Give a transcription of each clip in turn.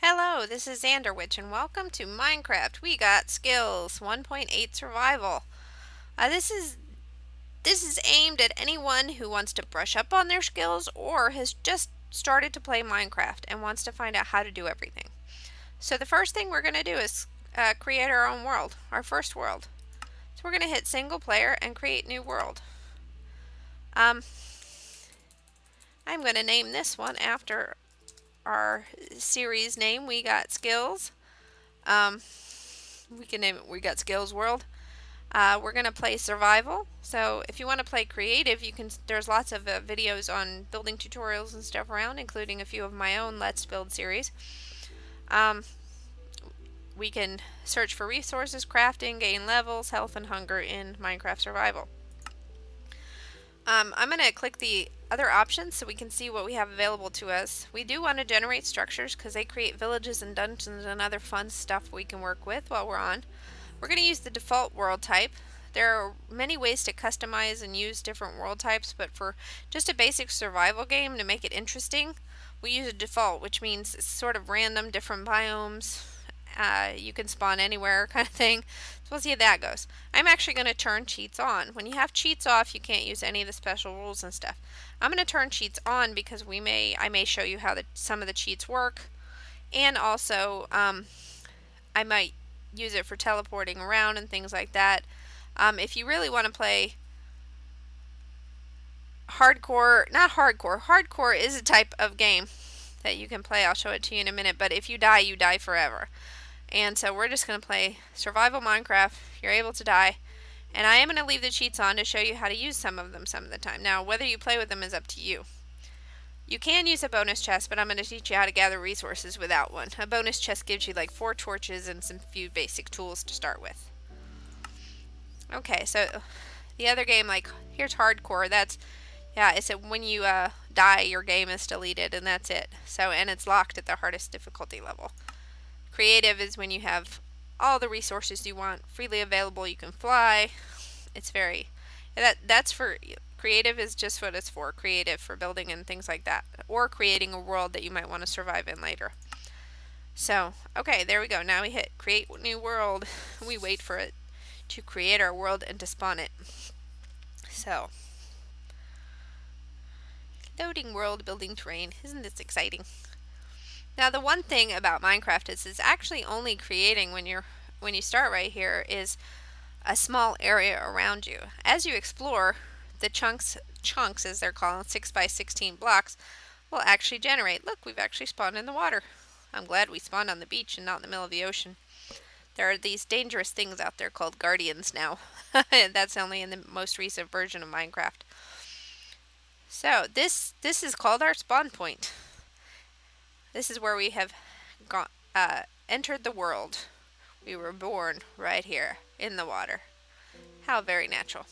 Hello, this is Xanderwitch, and welcome to Minecraft. We got Skillz 1.8 Survival. This is aimed at anyone who wants to brush up on their skills or has just started to play Minecraft and wants to find out how to do everything. So the first thing we're going to do is create our own world, our first world. So we're going to hit single player and create new world. I'm going to name this one after our series name. We got Skillz. We can name it. We got Skillz World. We're gonna play survival. So if you want to play creative, you can. There's lots of videos on building tutorials and stuff around, including a few of my own Let's Build series. We can search for resources, crafting, gain levels, health, and hunger in Minecraft Survival. I'm going to click the other options so we can see what we have available to us. We do want to generate structures because they create villages and dungeons and other fun stuff we can work with while we're on. We're going to use the default world type. There are many ways to customize and use different world types, but for just a basic survival game to make it interesting, we use a default, which means it's sort of random, different biomes. You can spawn anywhere kind of thing. So we'll see how that goes. I'm actually going to turn cheats on. When you have cheats off, you can't use any of the special rules and stuff. I'm going to turn cheats on because I may show you how some of the cheats work, and also I might use it for teleporting around and things like that. If you really want to play hardcore, not hardcore, hardcore is a type of game that you can play. I'll show it to you in a minute, but if you die forever. And so we're just going to play survival Minecraft. You're able to die. And I am going to leave the cheats on to show you how to use some of them some of the time. Now, whether you play with them is up to you. You can use a bonus chest, but I'm going to teach you how to gather resources without one. A bonus chest gives you like 4 torches and some few basic tools to start with. Okay, so the other game, like, here's hardcore. It's when you die, your game is deleted, and that's it. So, and it's locked at the hardest difficulty level. Creative is when you have all the resources you want freely available. You can fly. It's that's for creative is just what it's for. Creative for building and things like that, or creating a world that you might want to survive in later. So, okay, there we go. Now we hit create new world. We wait for it to create our world and to spawn it. So, loading world, building terrain. Isn't this exciting? Now the one thing about Minecraft is it's actually only creating when you start right here is a small area around you. As you explore, the chunks as they're called, 6x16 blocks, will actually generate. Look, we've actually spawned in the water. I'm glad we spawned on the beach and not in the middle of the ocean. There are these dangerous things out there called guardians now. That's only in the most recent version of Minecraft. So this is called our spawn point. This is where we have entered the world. We were born right here in the water. How very natural.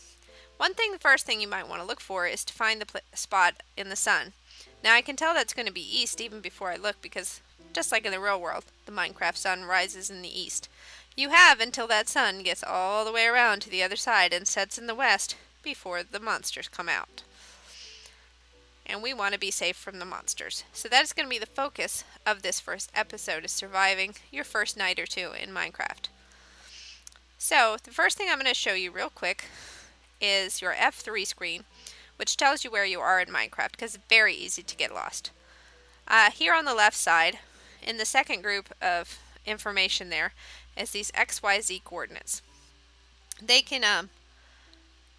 The first thing you might want to look for is to find the spot in the sun. Now I can tell that's going to be east even before I look, because just like in the real world, the Minecraft sun rises in the east. You have until that sun gets all the way around to the other side and sets in the west before the monsters come out. And we want to be safe from the monsters. So that is going to be the focus of this first episode, is surviving your first night or two in Minecraft. So the first thing I'm going to show you real quick is your F3 screen, which tells you where you are in Minecraft, because it's very easy to get lost. Here on the left side, in the second group of information there, is these XYZ coordinates. They can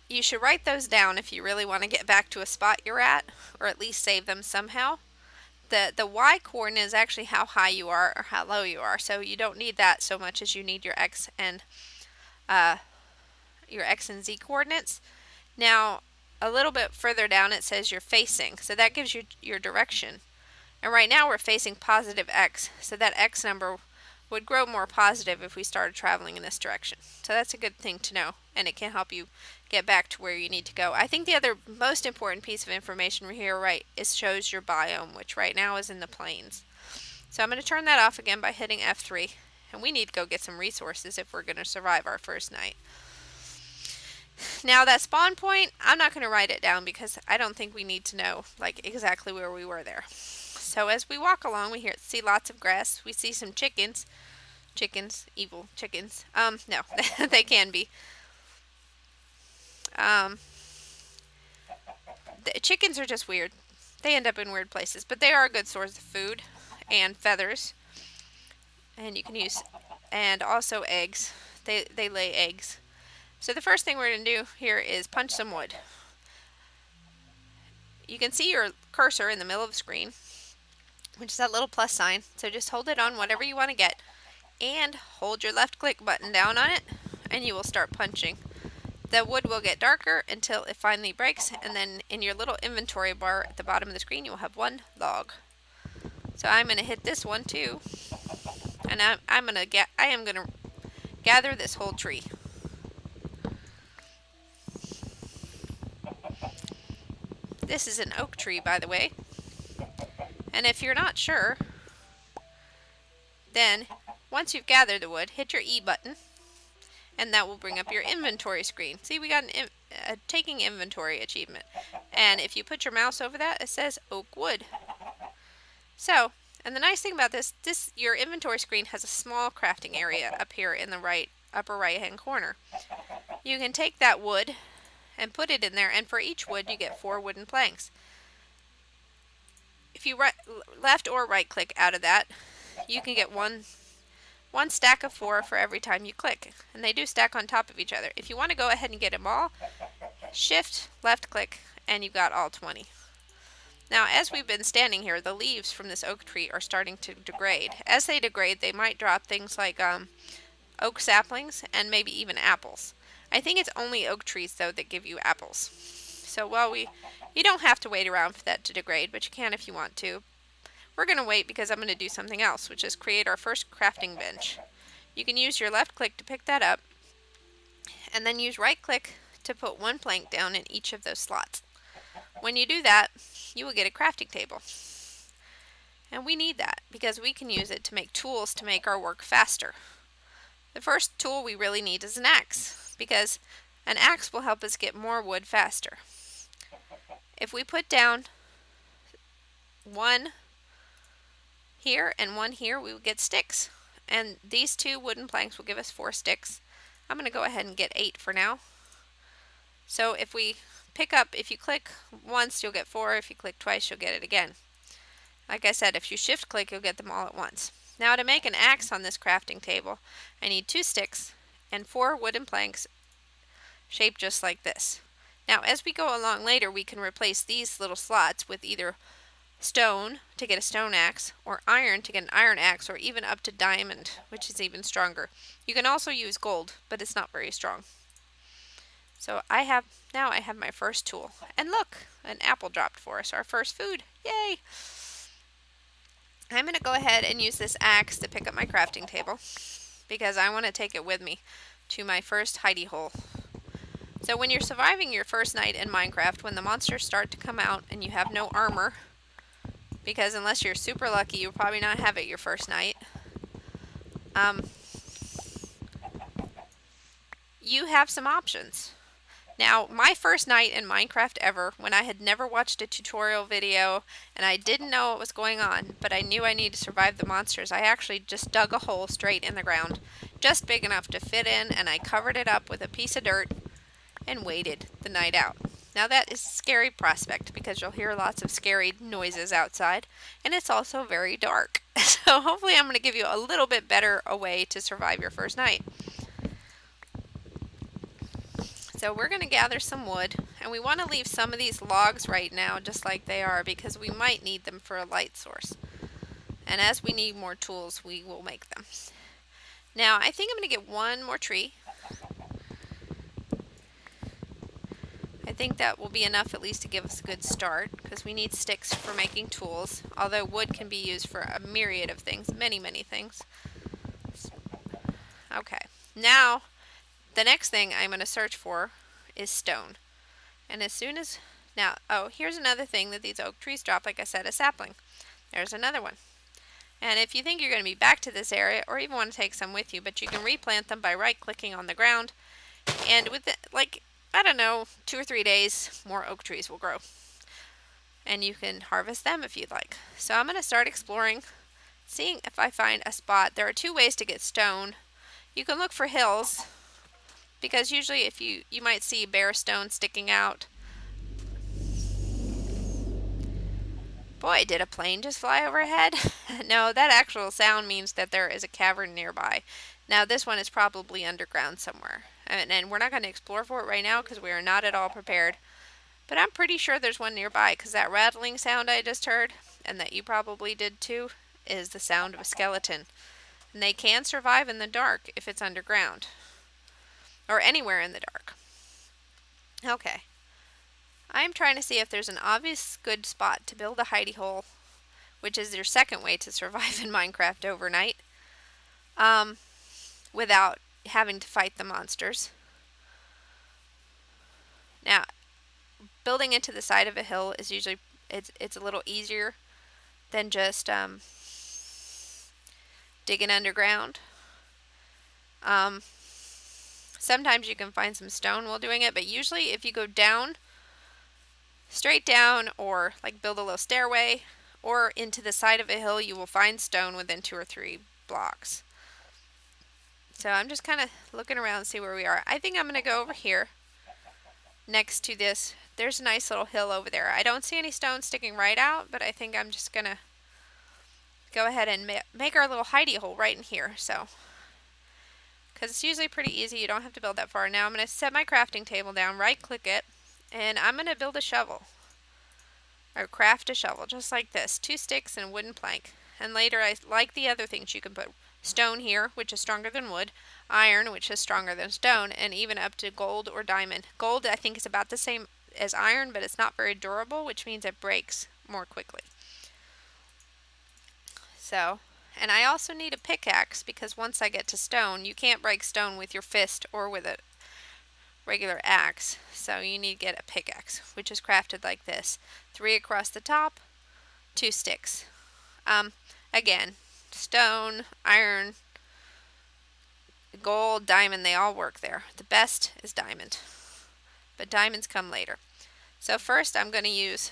you should write those down if you really want to get back to a spot you're at, or at least save them somehow. The Y coordinate is actually how high you are or how low you are, so you don't need that so much as you need your X and Z coordinates. Now, a little bit further down it says you're facing, so that gives you your direction. And right now we're facing positive X, so that X number would grow more positive if we started traveling in this direction. So that's a good thing to know, and it can help you get back to where you need to go. I think the other most important piece of information here shows your biome, which right now is in the plains. So I'm going to turn that off again by hitting F3, and we need to go get some resources if we're going to survive our first night. Now that spawn point, I'm not going to write it down because I don't think we need to know like exactly where we were there. So as we walk along, we see lots of grass. We see some chickens. Chickens, evil chickens. No, they can be. Um, the chickens are just weird. They end up in weird places, but they are a good source of food and feathers. And you can use, and also eggs. They lay eggs. So the first thing we're going to do here is punch some wood. You can see your cursor in the middle of the screen, which is that little plus sign. So just hold it on whatever you want to get and hold your left click button down on it and you will start punching. The wood will get darker until it finally breaks, and then in your little inventory bar at the bottom of the screen you will have one log. So I'm going to hit this one too, and I am going to gather this whole tree. This is an oak tree, by the way. And if you're not sure, then once you've gathered the wood, hit your E button, and that will bring up your inventory screen. See, we got a taking inventory achievement. And if you put your mouse over that, it says oak wood. So, and the nice thing about this, your inventory screen has a small crafting area up here in the upper right hand corner. You can take that wood and put it in there, and for each wood you get 4 wooden planks. If you left or right click out of that, you can get one stack of 4 for every time you click, and they do stack on top of each other. If you want to go ahead and get them all, shift left click and you've got all 20. Now as we've been standing here, the leaves from this oak tree are starting to degrade. As they degrade, they might drop things like oak saplings and maybe even apples. I think it's only oak trees though that give you apples. So you don't have to wait around for that to degrade, but you can if you want to. We're going to wait because I'm going to do something else, which is create our first crafting bench. You can use your left click to pick that up, and then use right click to put 1 plank down in each of those slots. When you do that, you will get a crafting table. And we need that because we can use it to make tools to make our work faster. The first tool we really need is an axe, because an axe will help us get more wood faster. If we put down 1 here and 1 here, we will get sticks. And these 2 wooden planks will give us 4 sticks. I'm going to go ahead and get 8 for now. So if you click once, you'll get 4. If you click twice, you'll get it again. Like I said, if you shift click, you'll get them all at once. Now to make an axe on this crafting table, I need 2 sticks and 4 wooden planks shaped just like this. Now as we go along later, we can replace these little slots with either stone to get a stone axe, or iron to get an iron axe, or even up to diamond, which is even stronger. You can also use gold, but it's not very strong. So now I have my first tool. And look, an apple dropped for us, our first food. Yay! I'm going to go ahead and use this axe to pick up my crafting table because I want to take it with me to my first hidey hole. So when you're surviving your first night in Minecraft, when the monsters start to come out and you have no armor, because unless you're super lucky, you'll probably not have it your first night, you have some options. Now, my first night in Minecraft ever, when I had never watched a tutorial video and I didn't know what was going on, but I knew I needed to survive the monsters, I actually just dug a hole straight in the ground, just big enough to fit in, and I covered it up with a piece of dirt and waited the night out. Now that is a scary prospect because you'll hear lots of scary noises outside, and it's also very dark. So hopefully I'm going to give you a little bit better a way to survive your first night. So we're going to gather some wood, and we want to leave some of these logs right now just like they are because we might need them for a light source. And as we need more tools, we will make them. Now I think I'm going to get 1 more tree. I think that will be enough at least to give us a good start because we need sticks for making tools, although wood can be used for a myriad of things, many things. Okay, now the next thing I'm going to search for is stone. And as soon as, here's another thing that these oak trees drop, like I said, a sapling. There's another one. And if you think you're going to be back to this area, or even want to take some with you, but you can replant them by right clicking on the ground. And with I don't know, 2 or 3 days, more oak trees will grow. And you can harvest them if you'd like. So I'm going to start exploring, seeing if I find a spot. There are 2 ways to get stone. You can look for hills, because usually if you might see bare stone sticking out. Boy, did a plane just fly overhead? No, that actual sound means that there is a cavern nearby. Now this one is probably underground somewhere. And we're not going to explore for it right now because we are not at all prepared. But I'm pretty sure there's one nearby, because that rattling sound I just heard, and that you probably did too, is the sound of a skeleton. And they can survive in the dark if it's underground. Or anywhere in the dark. Okay. I'm trying to see if there's an obvious good spot to build a hidey hole, which is your second way to survive in Minecraft overnight, without having to fight the monsters. Now, building into the side of a hill is usually, it's a little easier than just digging underground. Sometimes you can find some stone while doing it, but usually if you go down, straight down, or like build a little stairway, or into the side of a hill, you will find stone within 2 or 3 blocks. So I'm just kind of looking around and see where we are. I think I'm going to go over here next to this. There's a nice little hill over there. I don't see any stone sticking right out, but I think I'm just going to go ahead and make our little hidey hole right in here. So, because it's usually pretty easy, you don't have to build that far. Now I'm going to set my crafting table down, right click it, and I'm going to build a shovel. Or craft a shovel, just like this. 2 sticks and a wooden plank. And later, like the other things, you can put stone here, which is stronger than wood, iron, which is stronger than stone, and even up to gold or diamond. Gold, I think, is about the same as iron, but it's not very durable, which means it breaks more quickly. So, and I also need a pickaxe, because once I get to stone, you can't break stone with your fist or with a regular axe. So you need to get a pickaxe, which is crafted like this. 3 across the top, 2 sticks. Again, stone, iron, gold, diamond, they all work there. The best is diamond, but diamonds come later. So first I'm going to use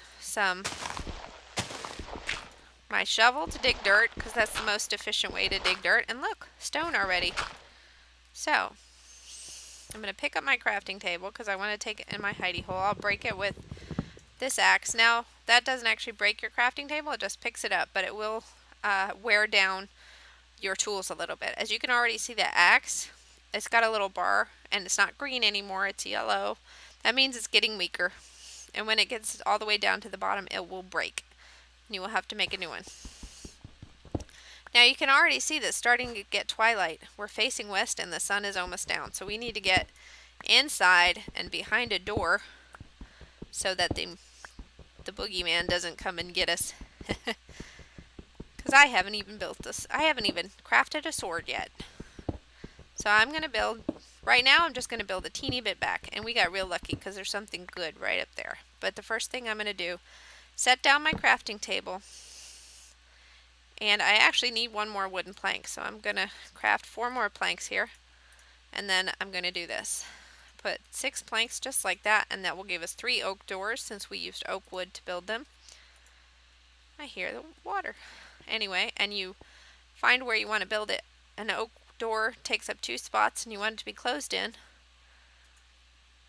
my shovel to dig dirt, because that's the most efficient way to dig dirt. And look, stone already. So I'm going to pick up my crafting table, because I want to take it in my hidey hole. I'll break it with this axe. Now, that doesn't actually break your crafting table, it just picks it up, but it will wear down your tools a little bit. As you can already see, the axe, it's got a little bar, and it's not green anymore, it's yellow. That means it's getting weaker. And when it gets all the way down to the bottom, it will break. And you will have to make a new one. Now you can already see this starting to get twilight. We're facing west and the sun is almost down. So we need to get inside and behind a door so that the boogeyman doesn't come and get us. Because I haven't even built this. I haven't even crafted a sword yet. So I'm going to build, right now I'm just going to build a teeny bit back. And we got real lucky because there's something good right up there. But the first thing I'm going to do, set down my crafting table. And I actually need 1 more wooden plank. So I'm going to craft 4 more planks here. And then I'm going to do this. Put 6 planks just like that, and that will give us 3 oak doors since we used oak wood to build them. I hear the water. Anyway, and you find where you want to build it. An oak door takes up 2 spots and you want it to be closed in.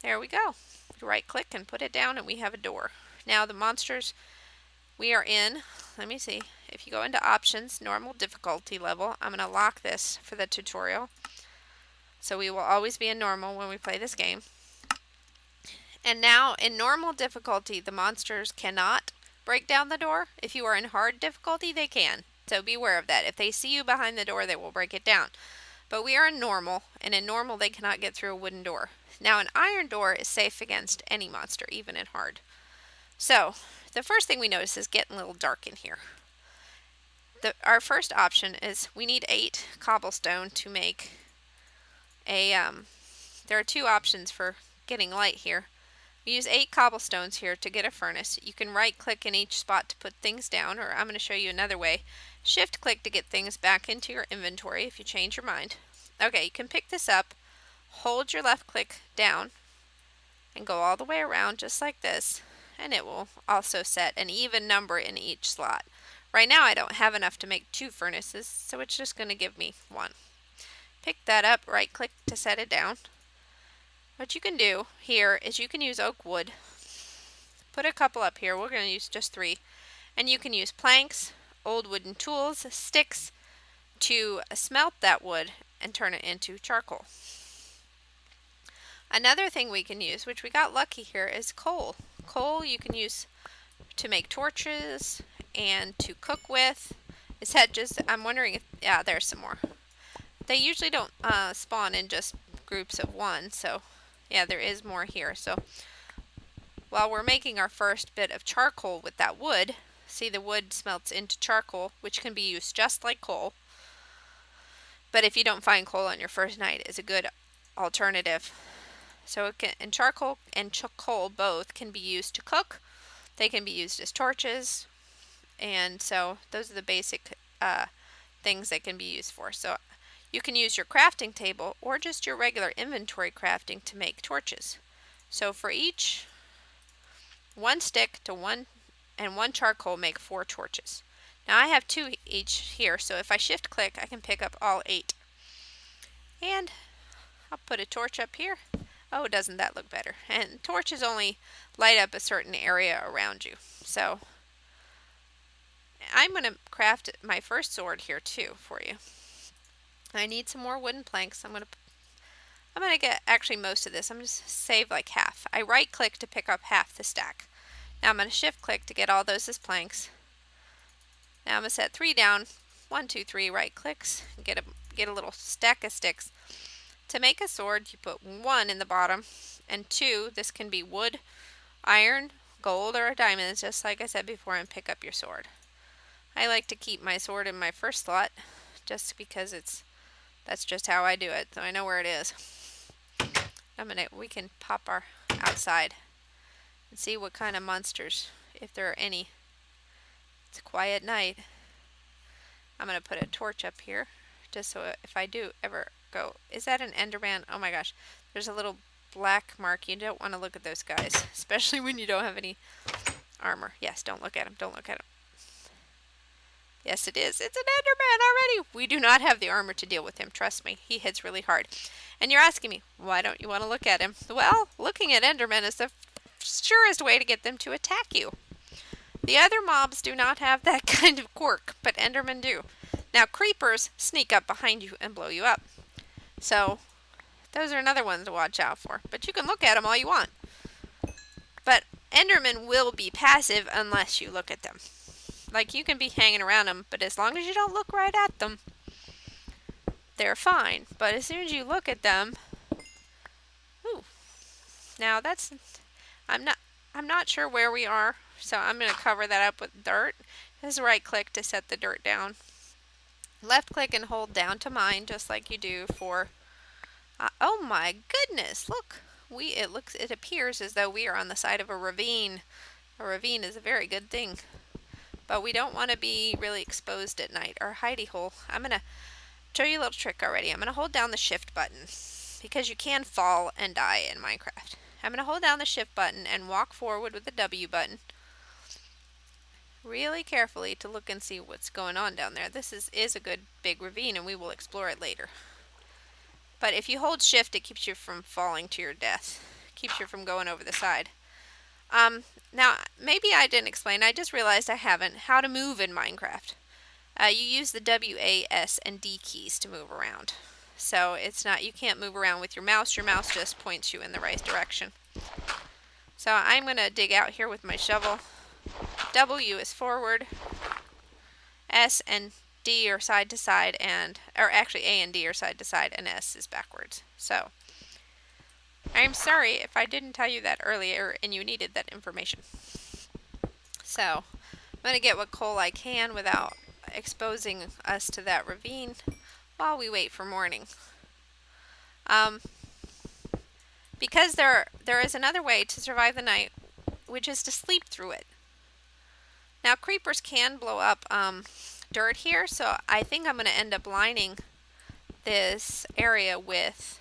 There we go. Right click and put it down and we have a door. Now the monsters we are in, let me see, if you go into options, normal difficulty level, I'm going to lock this for the tutorial. So we will always be in normal when we play this game. And now in normal difficulty, the monsters cannot break down the door. If you are in hard difficulty, they can. So beware of that. If they see you behind the door, they will break it down. But we are in normal, and in normal they cannot get through a wooden door. Now an iron door is safe against any monster, even in hard. So the first thing we notice is getting a little dark in here. Our first option is we need 8 cobblestone to make there are 2 options for getting light here. We use 8 cobblestones here to get a furnace. You can right click in each spot to put things down, or I'm going to show you another way. Shift click to get things back into your inventory if you change your mind. Okay, you can pick this up, hold your left click down, and go all the way around just like this, and it will also set an even number in each slot. Right now I don't have enough to make 2 furnaces, so it's just going to give me 1. Pick that up, right click to set it down. What you can do here is you can use oak wood. Put a couple up here, we're going to use just 3. And you can use planks, old wooden tools, sticks to smelt that wood and turn it into charcoal. Another thing we can use, which we got lucky here, is coal. Coal you can use to make torches and to cook with. Is that just, I'm wondering if, yeah, there's some more. They usually don't spawn in just groups of 1, so yeah, there is more here. So while we're making our first bit of charcoal with that wood, see the wood smelts into charcoal, which can be used just like coal. But if you don't find coal on your first night, it's a good alternative. So it can, and charcoal and coal both can be used to cook. They can be used as torches, and so those are the basic things they can be used for. So you can use your crafting table or just your regular inventory crafting to make torches. So for each 1 stick to 1 and 1 charcoal make 4 torches. Now I have 2 each here, so if I shift click I can pick up all 8. And I'll put a torch up here. Oh, doesn't that look better? And torches only light up a certain area around you. So I'm going to craft my first sword here too for you. I need some more wooden planks. I'm going to get actually most of this. I'm just save like half. I right click to pick up half the stack. Now I'm going to shift click to get all those as planks. Now I'm going to set 3 down. 1, 2, 3 right clicks. Get a little stack of sticks. To make a sword, you put 1 in the bottom, and 2, this can be wood, iron, gold, or a diamond, just like I said before, and pick up your sword. I like to keep my sword in my first slot, just because that's just how I do it, so I know where it is. We can pop our outside and see what kind of monsters, if there are any. It's a quiet night. I'm going to put a torch up here, just so if I do ever go, is that an Enderman? Oh my gosh, there's a little black mark. You don't want to look at those guys, especially when you don't have any armor. Yes, don't look at him, don't look at him. Yes, it is. It's an Enderman already. We do not have the armor to deal with him. Trust me, he hits really hard. And you're asking me, why don't you want to look at him? Well, looking at Endermen is the surest way to get them to attack you. The other mobs do not have that kind of quirk, but Endermen do. Now, creepers sneak up behind you and blow you up. So, those are another ones to watch out for. But you can look at them all you want. But Endermen will be passive unless you look at them. Like, you can be hanging around them, but as long as you don't look right at them, they're fine. But as soon as you look at them, ooh, now that's, I'm not sure where we are, so I'm going to cover that up with dirt. Just right click to set the dirt down. Left click and hold down to mine, just like you do for, oh my goodness, look, it appears as though we are on the side of a ravine. A ravine is a very good thing. But we don't want to be really exposed at night. Our hidey hole. I'm going to show you a little trick already. I'm going to hold down the shift button because you can fall and die in Minecraft. I'm going to hold down the shift button and walk forward with the W button really carefully to look and see what's going on down there. This is a good big ravine and we will explore it later. But if you hold shift, it keeps you from falling to your death. Keeps you from going over the side. Now, maybe I didn't explain, I just realized I haven't, how to move in Minecraft. You use the W, A, S, and D keys to move around. So it's not, you can't move around with your mouse just points you in the right direction. So I'm going to dig out here with my shovel. W is forward, S and D are side to side, or actually A and D are side to side, and S is backwards. So I'm sorry if I didn't tell you that earlier and you needed that information. So I'm going to get what coal I can without exposing us to that ravine while we wait for morning. Because there is another way to survive the night, which is to sleep through it. Now creepers can blow up dirt here, so I think I'm going to end up lining this area with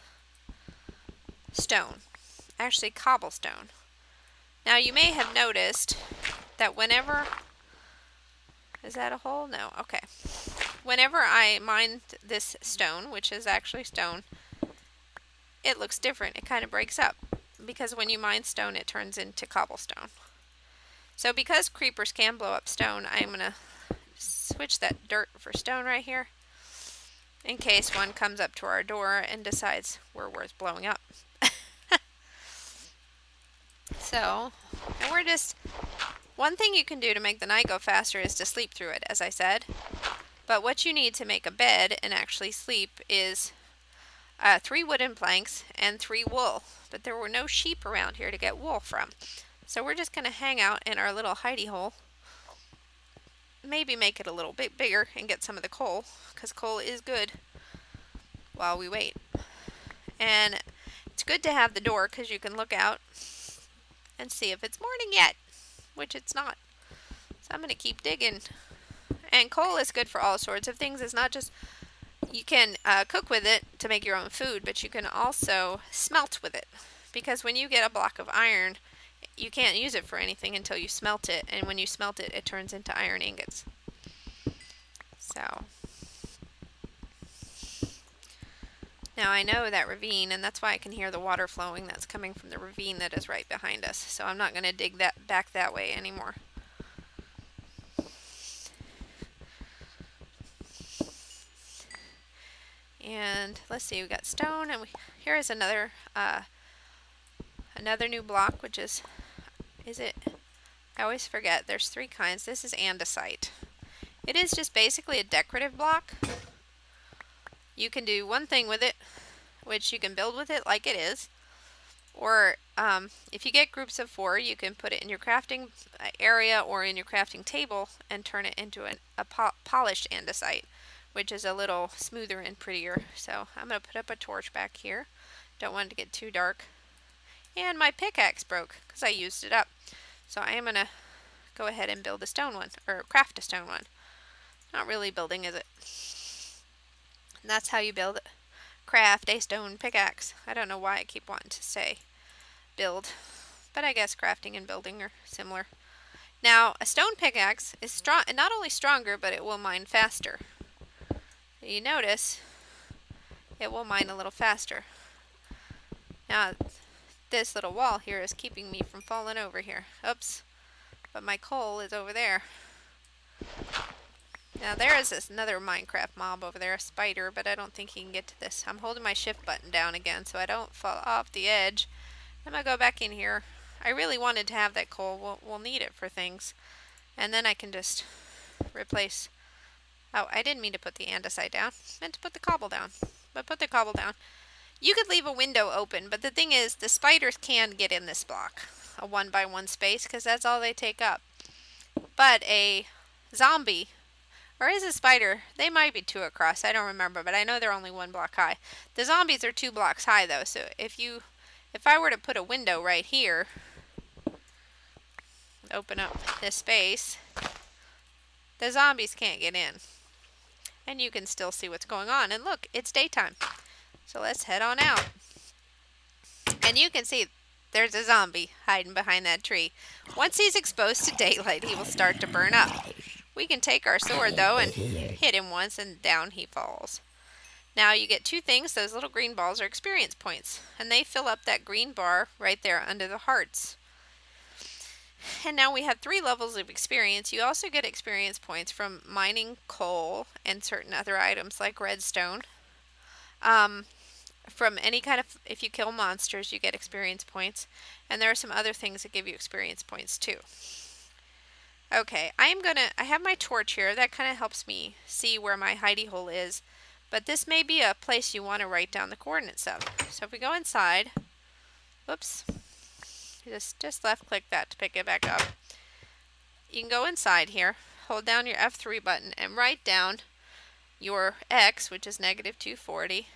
stone. actually cobblestone. Now you may have noticed that whenever, is that a hole? No, okay. Whenever I mine this stone, which is actually stone, it looks different. It kind of breaks up because when you mine stone, it turns into cobblestone. So because creepers can blow up stone, I'm going to switch that dirt for stone right here in case one comes up to our door and decides we're worth blowing up. So, and we're just, one thing you can do to make the night go faster is to sleep through it, as I said. But what you need to make a bed and actually sleep is 3 wooden planks and 3 wool. But there were no sheep around here to get wool from. So we're just going to hang out in our little hidey hole. Maybe make it a little bit bigger and get some of the coal, because coal is good while we wait. And it's good to have the door because you can look out and see if it's morning yet, which it's not. So I'm going to keep digging. And coal is good for all sorts of things. It's not just, you can cook with it to make your own food, but you can also smelt with it. Because when you get a block of iron, you can't use it for anything until you smelt it. And when you smelt it, it turns into iron ingots. So, now I know that ravine, and that's why I can hear the water flowing. That's coming from the ravine that is right behind us. So I'm not going to dig that back that way anymore. And let's see, we got stone, and here is another new block, which is it? I always forget. There's 3 kinds. This is andesite. It is just basically a decorative block. You can do one thing with it, which you can build with it like it is. Or if you get groups of 4, you can put it in your crafting area or in your crafting table and turn it into a polished andesite, which is a little smoother and prettier. So I'm going to put up a torch back here. Don't want it to get too dark. And my pickaxe broke because I used it up. So I am going to go ahead and build a stone one, or craft a stone one. Not really building, is it? And that's how you craft a stone pickaxe. I don't know why I keep wanting to say build, but I guess crafting and building are similar. Now, a stone pickaxe is strong, not only stronger, but it will mine faster. You notice it will mine a little faster. Now, this little wall here is keeping me from falling over here. Oops. But my coal is over there. Now there is another Minecraft mob over there, a spider, but I don't think he can get to this. I'm holding my shift button down again so I don't fall off the edge. I'm going to go back in here. I really wanted to have that coal. We'll need it for things. And then I can just replace... Oh, I didn't mean to put the andesite down. I meant to put the cobble down. But put the cobble down. You could leave a window open, but the thing is, the spiders can get in this block. A 1x1 space, because that's all they take up. But a zombie... Or is a spider? They might be 2 across. I don't remember, but I know they're only 1 block high. The zombies are 2 blocks high, though. So if I were to put a window right here, open up this space, the zombies can't get in. And you can still see what's going on. And look, it's daytime. So let's head on out. And you can see there's a zombie hiding behind that tree. Once he's exposed to daylight, he will start to burn up. We can take our sword, though, and hit him once, and down he falls. Now, you get 2 things. Those little green balls are experience points, and they fill up that green bar right there under the hearts. And now we have 3 levels of experience. You also get experience points from mining coal and certain other items like redstone. From any kind of, if you kill monsters, you get experience points. And there are some other things that give you experience points, too. Okay, I have my torch here. That kind of helps me see where my hidey hole is. But this may be a place you want to write down the coordinates of. So if we go inside, whoops, just left click that to pick it back up. You can go inside here, hold down your F3 button, and write down your X, which is -240,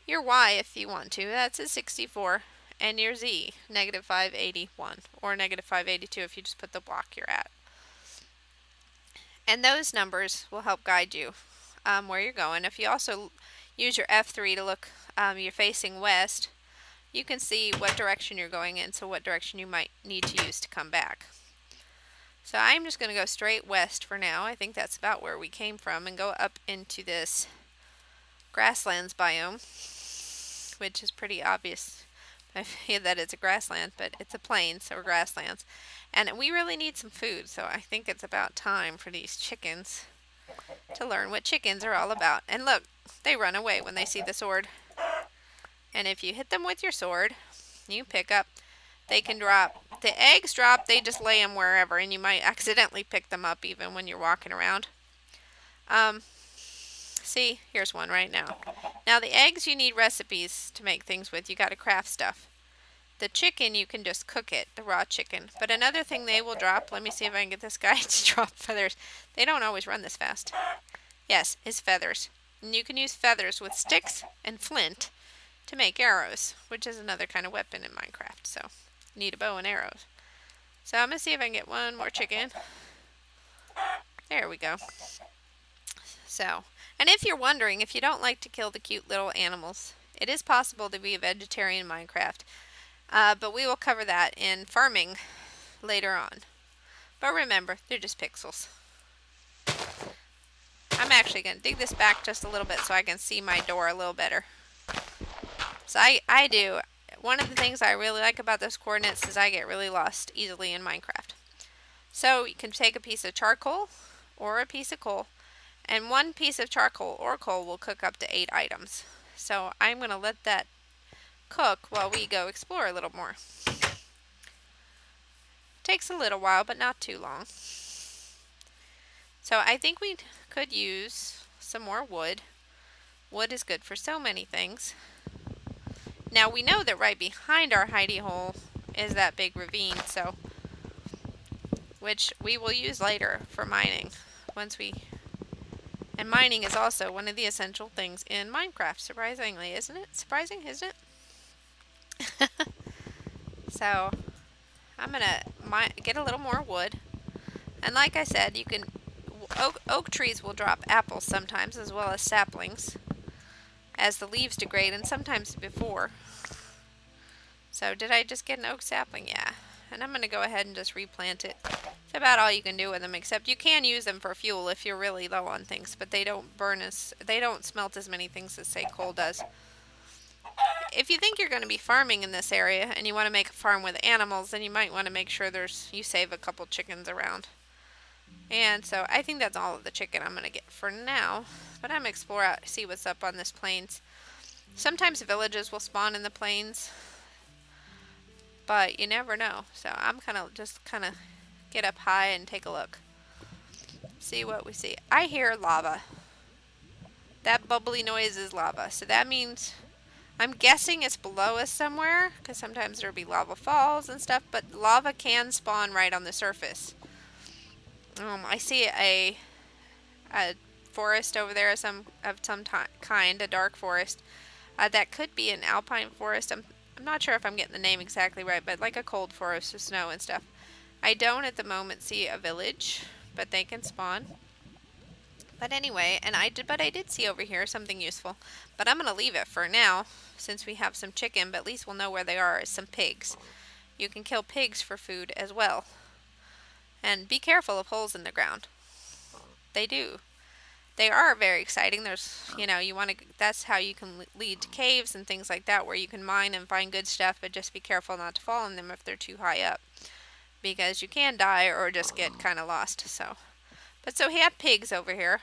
your Y if you want to, that's a 64, and your Z, -581, or -582 if you just put the block you're at. And those numbers will help guide you where you're going. If you also use your F3 to look, you're facing west, you can see what direction you're going in, so what direction you might need to use to come back. So I'm just going to go straight west for now. I think that's about where we came from, and go up into this grasslands biome, which is pretty obvious that it's a grassland, but it's a plains or grasslands. And we really need some food, so I think it's about time for these chickens to learn what chickens are all about. And look, they run away when they see the sword. And if you hit them with your sword, you pick up, they can drop. The eggs drop, they just lay them wherever, and you might accidentally pick them up even when you're walking around. See, here's one right now. Now the eggs, you need recipes to make things with. You got to craft stuff. The chicken, you can just cook it, the raw chicken. But another thing they will drop, let me see if I can get this guy to drop feathers. They don't always run this fast. Yes, his feathers. And you can use feathers with sticks and flint to make arrows, which is another kind of weapon in Minecraft. So, you need a bow and arrows. So I'm going to see if I can get one more chicken. There we go. So, and if you're wondering, if you don't like to kill the cute little animals, it is possible to be a vegetarian in Minecraft. But we will cover that in farming later on. But remember, they're just pixels. I'm actually going to dig this back just a little bit so I can see my door a little better. So I do. One of the things I really like about those coordinates is I get really lost easily in Minecraft. So you can take a piece of charcoal or a piece of coal, and one piece of charcoal or coal will cook up to 8 items. So I'm going to let that cook while we go explore a little more. Takes a little while, but not too long. So I think we could use some more wood. Wood is good for so many things. Now we know that right behind our hidey hole is that big ravine, so which we will use later for mining. And mining is also one of the essential things in Minecraft, surprisingly, isn't it? Surprising, isn't it? So I'm gonna get a little more wood, and like I said, you can oak trees will drop apples sometimes, as well as saplings, as the leaves degrade, and sometimes before. So did I just get an oak sapling? Yeah. And I'm gonna go ahead and just replant it. It's about all you can do with them, except you can use them for fuel if you're really low on things, but they don't they don't smelt as many things as, say, coal does. If you think you're going to be farming in this area and you want to make a farm with animals, then you might want to make sure you save a couple chickens around. And so I think that's all of the chicken I'm going to get for now. But I'm going to explore out, see what's up on this plains. Sometimes villages will spawn in the plains, but you never know. So I'm just get up high and take a look. See what we see. I hear lava. That bubbly noise is lava. So that means, I'm guessing it's below us somewhere, because sometimes there'll be lava falls and stuff, but lava can spawn right on the surface. I see a forest over there of some kind, a dark forest. That could be an alpine forest. I'm not sure if I'm getting the name exactly right, but like a cold forest with snow and stuff. I don't at the moment see a village, but they can spawn. But anyway, but I did see over here something useful. But I'm going to leave it for now, since we have some chicken, but at least we'll know where they are, is some pigs. You can kill pigs for food as well. And be careful of holes in the ground. They do. They are very exciting. There's, that's how you can lead to caves and things like that, where you can mine and find good stuff, but just be careful not to fall in them if they're too high up, because you can die or just get kind of lost. So we have pigs over here.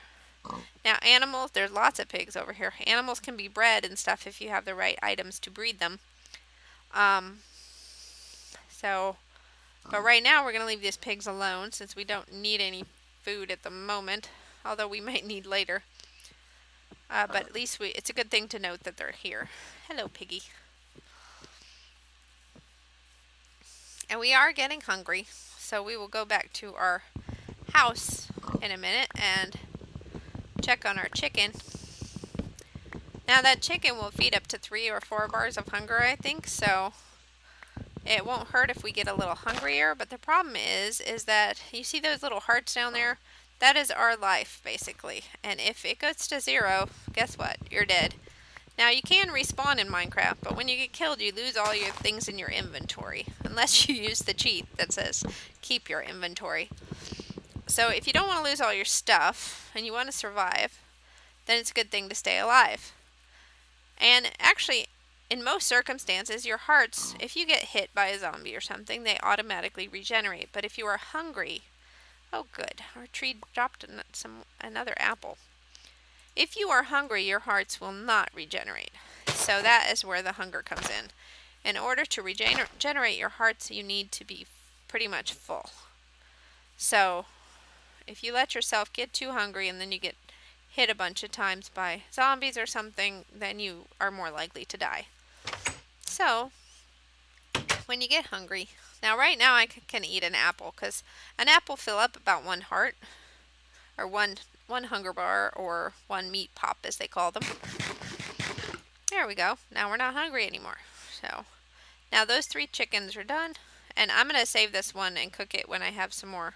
Now animals, there's lots of pigs over here. Animals can be bred and stuff if you have the right items to breed them. But right now we're going to leave these pigs alone, since we don't need any food at the moment, although we might need later. But at least it's a good thing to note that they're here. Hello, piggy. And we are getting hungry, so we will go back to our house in a minute and check on our chicken. Now that chicken will feed up to 3 or 4 bars of hunger, I think, so it won't hurt if we get a little hungrier. But the problem is that you see those little hearts down there? That is our life, basically. And if it gets to 0, guess what? You're dead. Now you can respawn in Minecraft, but when you get killed you lose all your things in your inventory, unless you use the cheat that says keep your inventory. So if you don't want to lose all your stuff and you want to survive, then it's a good thing to stay alive. And actually, in most circumstances, your hearts, if you get hit by a zombie or something, they automatically regenerate. But if you are hungry, oh good, our tree dropped another apple. If you are hungry, your hearts will not regenerate. So that is where the hunger comes in. In order to regenerate your hearts, you need to be pretty much full. So if you let yourself get too hungry and then you get hit a bunch of times by zombies or something, then you are more likely to die. So when you get hungry, now right now I can eat an apple, because an apple fill up about one heart, or one hunger bar, or one meat pop as they call them. There we go. Now we're not hungry anymore. So now those 3 chickens are done, and I'm going to save this one and cook it when I have some more,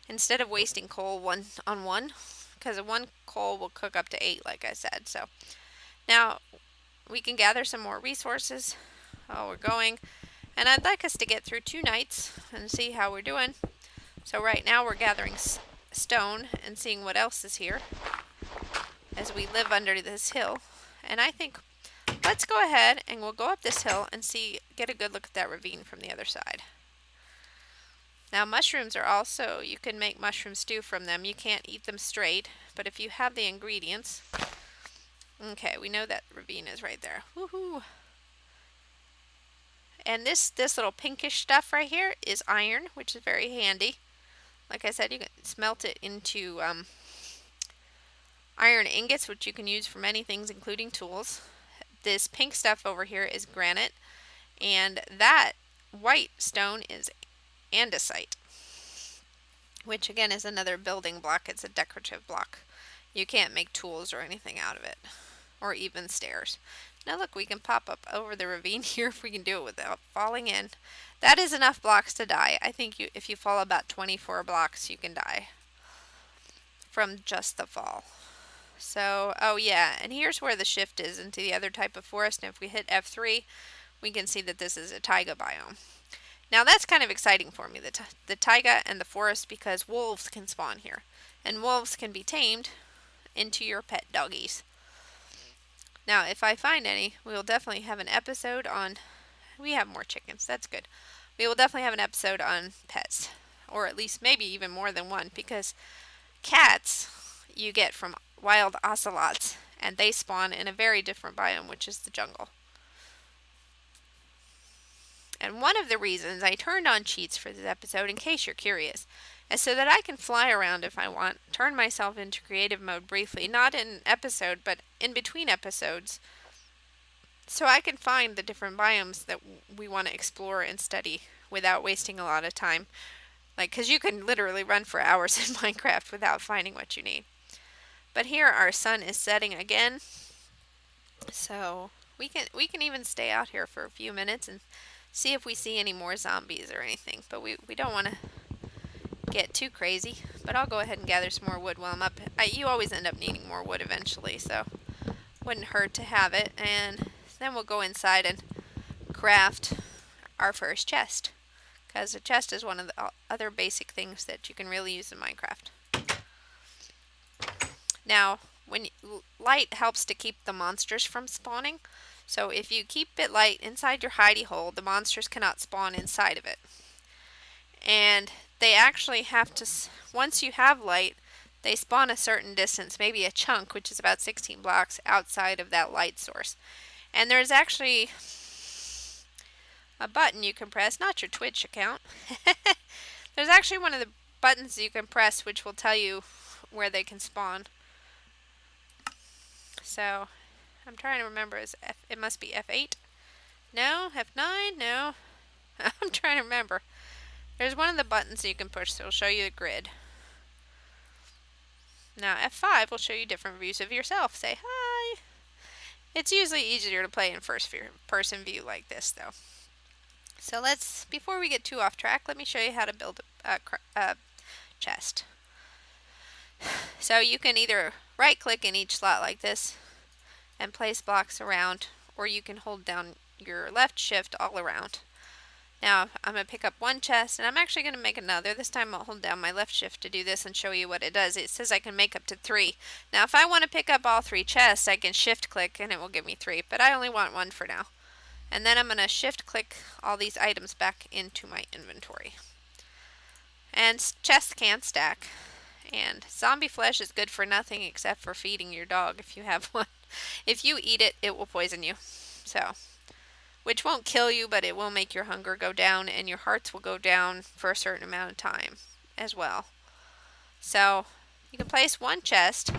instead of wasting coal one on one, because one coal will cook up to 8 like I said. So now we can gather some more resources while we're going, and I'd like us to get through 2 nights and see how we're doing. So right now we're gathering stone and seeing what else is here as we live under this hill. And I think let's go ahead and we'll go up this hill and get a good look at that ravine from the other side. Now mushrooms are also, you can make mushroom stew from them. You can't eat them straight, but if you have the ingredients. Okay, we know that ravine is right there. Woohoo! And this little pinkish stuff right here is iron, which is very handy. Like I said, you can smelt it into iron ingots, which you can use for many things, including tools. This pink stuff over here is granite, and that white stone is andesite, which again is another building block. It's a decorative block. You can't make tools or anything out of it, or even stairs. Now look, we can pop up over the ravine here if we can do it without falling in. That is enough blocks to die. I think if you fall about 24 blocks, you can die from just the fall. So, oh yeah, and here's where the shift is into the other type of forest. And if we hit F3, we can see that this is a taiga biome. Now that's kind of exciting for me, the taiga and the forest, because wolves can spawn here. And wolves can be tamed into your pet doggies. Now, if I find any, we will definitely have an episode on. We have more chickens. That's good. We will definitely have an episode on pets, or at least maybe even more than one, because cats you get from wild ocelots, and they spawn in a very different biome, which is the jungle. And one of the reasons I turned on cheats for this episode, in case you're curious, is so that I can fly around if I want, turn myself into creative mode briefly, not in an episode, but in between episodes, so I can find the different biomes that we want to explore and study without wasting a lot of time. Like, because you can literally run for hours in Minecraft without finding what you need. But here our sun is setting again, so we can even stay out here for a few minutes and see if we see any more zombies or anything. But we don't want to get too crazy. But I'll go ahead and gather some more wood while I'm up. You always end up needing more wood eventually, so wouldn't hurt to have it. And then we'll go inside and craft our first chest, because a chest is one of the other basic things that you can really use in Minecraft. Now, light helps to keep the monsters from spawning. So if you keep it light inside your hidey hole, the monsters cannot spawn inside of it. And they actually have to, once you have light, they spawn a certain distance, maybe a chunk, which is about 16 blocks outside of that light source. And there's actually a button you can press, not your Twitch account. There's actually one of the buttons you can press which will tell you where they can spawn. So, I'm trying to remember, it must be F8? No? F9? No? I'm trying to remember. There's one of the buttons you can push, so it'll show you the grid. Now, F5 will show you different views of yourself. Say hi! It's usually easier to play in first-person view like this, though. So before we get too off track, let me show you how to build a chest. So you can either right-click in each slot like this, and place blocks around, or you can hold down your left shift all around. Now I'm going to pick up one chest, and I'm actually going to make another. This time I'll hold down my left shift to do this and show you what it does. It says I can make up to 3. Now if I want to pick up all 3 chests, I can shift click and it will give me 3, but I only want 1 for now. And then I'm going to shift click all these items back into my inventory. And chests can't stack. And zombie flesh is good for nothing except for feeding your dog if you have one. If you eat it, it will poison you. So, which won't kill you, but it will make your hunger go down, and your hearts will go down for a certain amount of time as well. So, you can place one chest,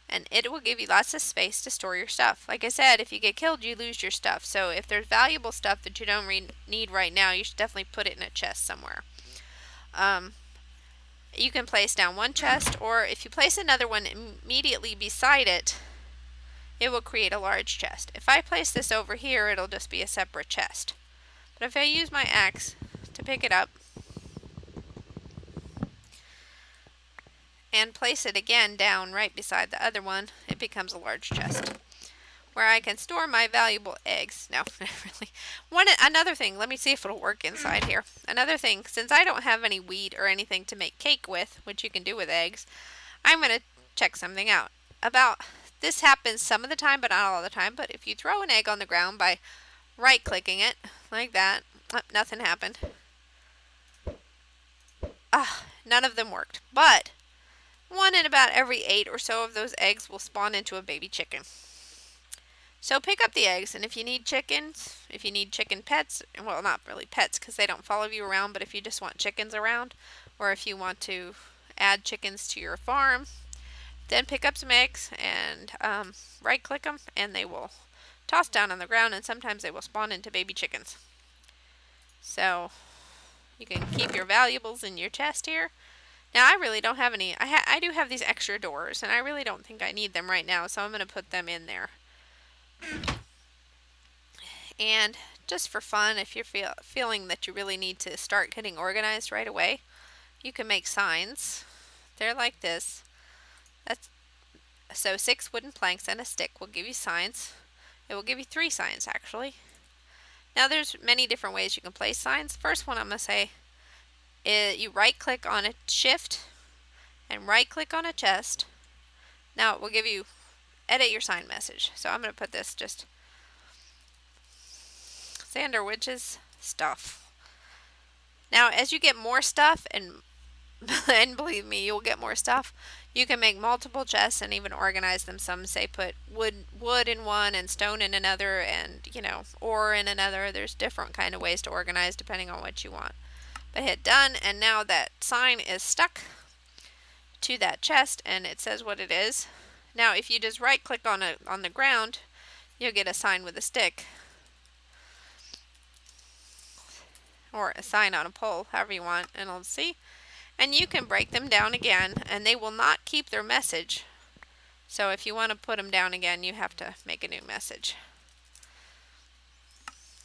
and it will give you lots of space to store your stuff. Like I said, if you get killed, you lose your stuff. So, if there's valuable stuff that you don't need right now, you should definitely put it in a chest somewhere. You can place down one chest, or if you place another one immediately beside it, it will create a large chest. If I place this over here, it'll just be a separate chest. But if I use my axe to pick it up and place it again down right beside the other one, it becomes a large chest where I can store my valuable eggs. No, not really. Another thing, let me see if it'll work inside here. Another thing, since I don't have any wheat or anything to make cake with, which you can do with eggs, I'm going to check something out. This happens some of the time, but not all the time. But if you throw an egg on the ground by right-clicking it, like that, nothing happened. None of them worked. But 1 in about every 8 or so of those eggs will spawn into a baby chicken. So pick up the eggs, and if you need chickens, if you need chicken pets, well, not really pets because they don't follow you around, but if you just want chickens around, or if you want to add chickens to your farm, then pick up some eggs and right click them, and they will toss down on the ground, and sometimes they will spawn into baby chickens. So you can keep your valuables in your chest here. Now I really don't have any. I do have these extra doors, and I really don't think I need them right now, so I'm going to put them in there. And just for fun, if you're feeling that you really need to start getting organized right away, you can make signs. They're like this. So 6 wooden planks and a stick will give you signs. It will give you 3 signs actually. Now there's many different ways you can place signs. First one I'm going to say is you right click on a shift and right click on a chest. Now it will give you edit your sign message. So I'm going to put this just Sander Witch's stuff. Now as you get more stuff, and believe me, you'll get more stuff, you can make multiple chests and even organize them. Some say put wood in one and stone in another, and ore in another. There's different kind of ways to organize depending on what you want. But hit done, and now that sign is stuck to that chest and it says what it is. Now if you just right click on the ground, you'll get a sign with a stick, or a sign on a pole, however you want, and it'll see. And you can break them down again, and they will not keep their message. So if you want to put them down again, you have to make a new message.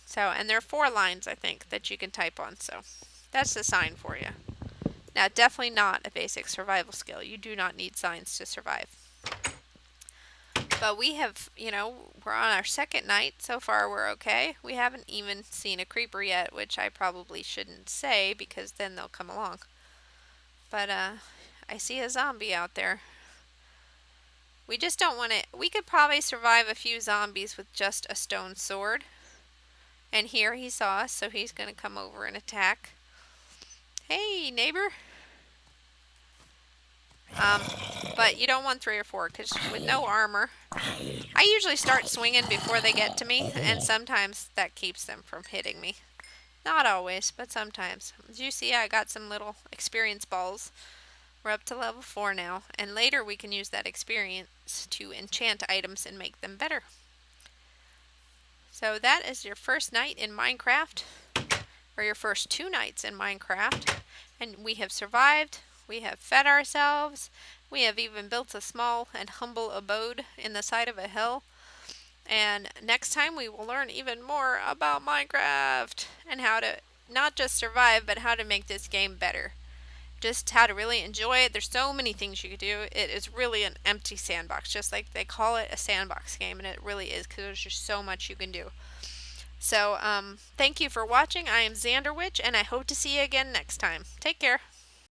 So, and there are 4 lines, I think, that you can type on. So that's the sign for you. Now, definitely not a basic survival skill. You do not need signs to survive. But we have, we're on our 2nd night. So far, we're okay. We haven't even seen a creeper yet, which I probably shouldn't say because then they'll come along. But I see a zombie out there. We just don't want to. We could probably survive a few zombies with just a stone sword. And here he saw us, so he's going to come over and attack. Hey, neighbor. But you don't want 3 or 4, because with no armor, I usually start swinging before they get to me, and sometimes that keeps them from hitting me. Not always, but sometimes. As you see, I got some little experience balls. We're up to level 4 now, and later we can use that experience to enchant items and make them better. So that is your first night in Minecraft, or your first 2 nights in Minecraft, and we have survived. We have fed ourselves. We have even built a small and humble abode in the side of a hill. And next time we will learn even more about Minecraft and how to not just survive, but how to make this game better. just how to really enjoy it. There's so many things you could do. It is really an empty sandbox, just like they call it a sandbox game, and it really is because there's just so much you can do. So, thank you for watching. I am Xanderwitch, and I hope to see you again next time. Take care.